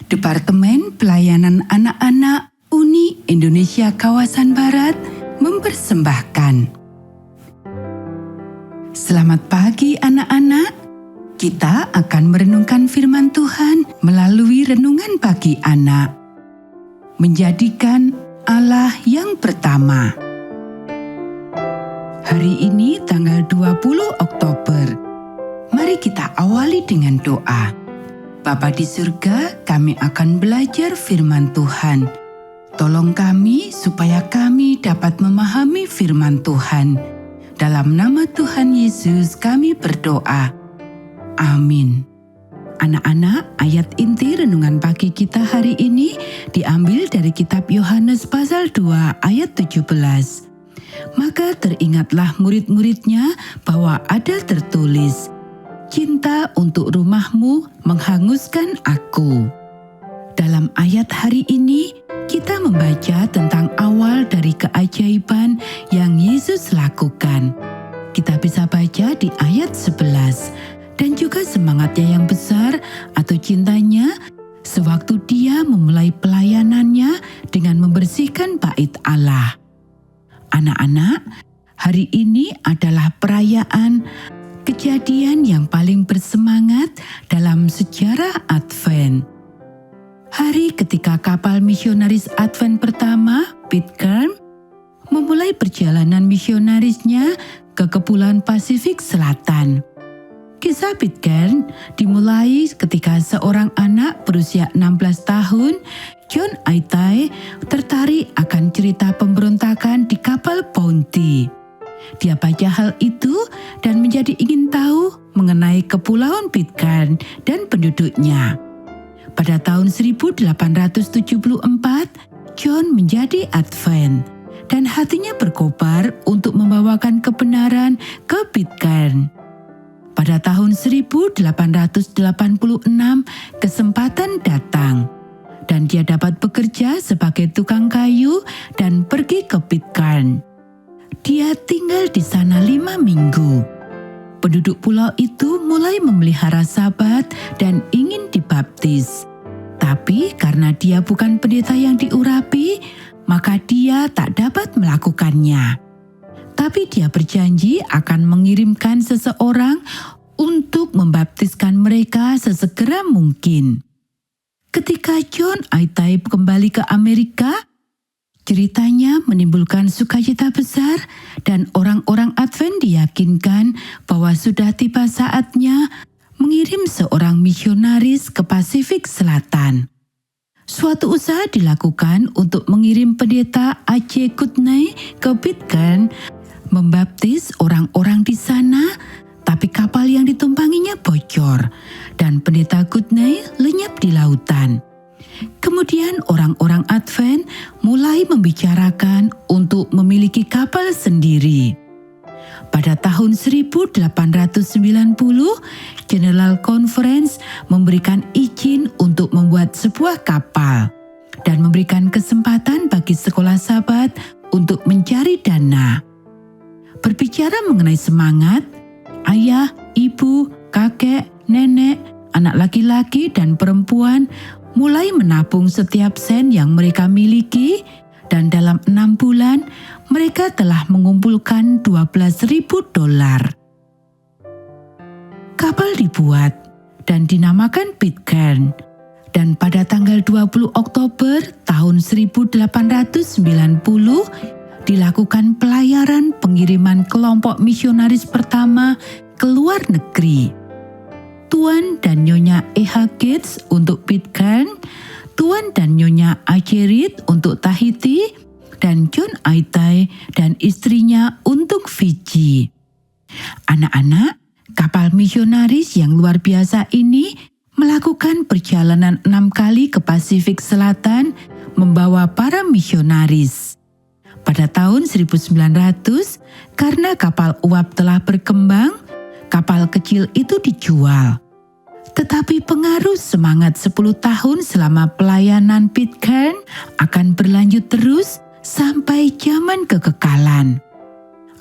Departemen Pelayanan Anak-anak Uni Indonesia Kawasan Barat mempersembahkan. Selamat pagi anak-anak. Kita akan merenungkan firman Tuhan melalui renungan pagi anak. Menjadikan Allah yang pertama. Hari ini tanggal 20 Oktober. Mari kita awali dengan doa. Bapa di surga, kami akan belajar firman Tuhan. Tolong kami supaya kami dapat memahami firman Tuhan. Dalam nama Tuhan Yesus kami berdoa. Amin. Anak-anak, ayat inti renungan pagi kita hari ini diambil dari kitab Yohanes pasal 2 ayat 17. Maka teringatlah murid-muridnya bahwa ada tertulis, "Cinta untuk rumahmu menghanguskan aku." Dalam ayat hari ini, kita membaca tentang awal dari keajaiban yang Yesus lakukan. Kita bisa baca di ayat 11, dan juga semangatnya yang besar atau cintanya sewaktu dia memulai pelayanannya dengan membersihkan bait Allah. Anak-anak, hari ini adalah perayaan kejadian yang paling bersemangat dalam sejarah Advent. Hari ketika kapal misionaris Advent pertama, Pitcairn, memulai perjalanan misionarisnya ke Kepulauan Pasifik Selatan. Kisah Pitcairn dimulai ketika seorang anak berusia 16 tahun, John Aitai, tertarik akan cerita pemberontakan di kapal Bounty. Dia baca hal itu dan menjadi ingin tahu mengenai Kepulauan Pitcairn dan penduduknya. Pada tahun 1874, John menjadi Advent dan hatinya berkobar untuk membawakan kebenaran ke Pitcairn. Pada tahun 1886, kesempatan datang dan dia dapat bekerja sebagai tukang kayu dan pergi ke Pitcairn. Dia tinggal di sana 5 minggu. Penduduk pulau itu mulai memelihara Sabat dan ingin dibaptis. Tapi karena dia bukan pendeta yang diurapi, maka dia tak dapat melakukannya. Tapi dia berjanji akan mengirimkan seseorang untuk membaptiskan mereka sesegera mungkin. Ketika John Aitai kembali ke Amerika, ceritanya menimbulkan sukacita besar dan orang-orang Advent diyakinkan bahwa sudah tiba saatnya mengirim seorang misionaris ke Pasifik Selatan. Suatu usaha dilakukan untuk mengirim pendeta A.J. Kootenai ke Pitcairn membaptis orang-orang di sana, tapi kapal yang ditumpanginya bocor dan pendeta Kootenai lenyap di lautan. Kemudian orang-orang Advent mulai membicarakan untuk memiliki kapal sendiri. Pada tahun 1890, General Conference memberikan izin untuk membuat sebuah kapal dan memberikan kesempatan bagi sekolah Sabat untuk mencari dana. Berbicara mengenai semangat, ayah, ibu, kakek, nenek, anak laki-laki dan perempuan mulai menabung setiap sen yang mereka miliki, dan dalam 6 bulan mereka telah mengumpulkan $12.000. Kapal dibuat dan dinamakan Pitcairn, dan pada tanggal 20 Oktober tahun 1890 dilakukan pelayaran pengiriman kelompok misionaris pertama ke luar negeri. Tuan dan Nyonya E.H. Gates untuk Pitcairn, Tuan dan Nyonya A.J. Reed untuk Tahiti, dan John Aitai dan istrinya untuk Fiji. Anak-anak, kapal misionaris yang luar biasa ini melakukan perjalanan 6 kali ke Pasifik Selatan membawa para misionaris. Pada tahun 1900, karena kapal uap telah berkembang, kapal kecil itu dijual. Tetapi pengaruh semangat 10 tahun selama pelayanan Pitcairn akan berlanjut terus sampai zaman kekekalan.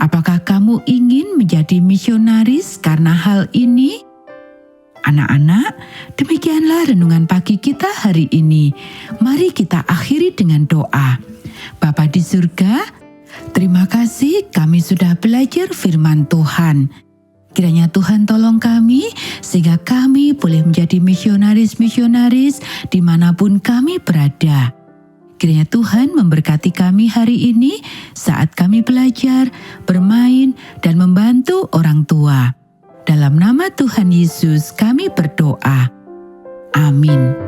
Apakah kamu ingin menjadi misionaris karena hal ini? Anak-anak, demikianlah renungan pagi kita hari ini. Mari kita akhiri dengan doa. Bapa di surga, terima kasih kami sudah belajar firman Tuhan. Kiranya Tuhan tolong kami sehingga kami boleh menjadi misionaris-misionaris dimanapun kami berada. Kiranya Tuhan memberkati kami hari ini saat kami belajar, bermain, dan membantu orang tua. Dalam nama Tuhan Yesus kami berdoa. Amin.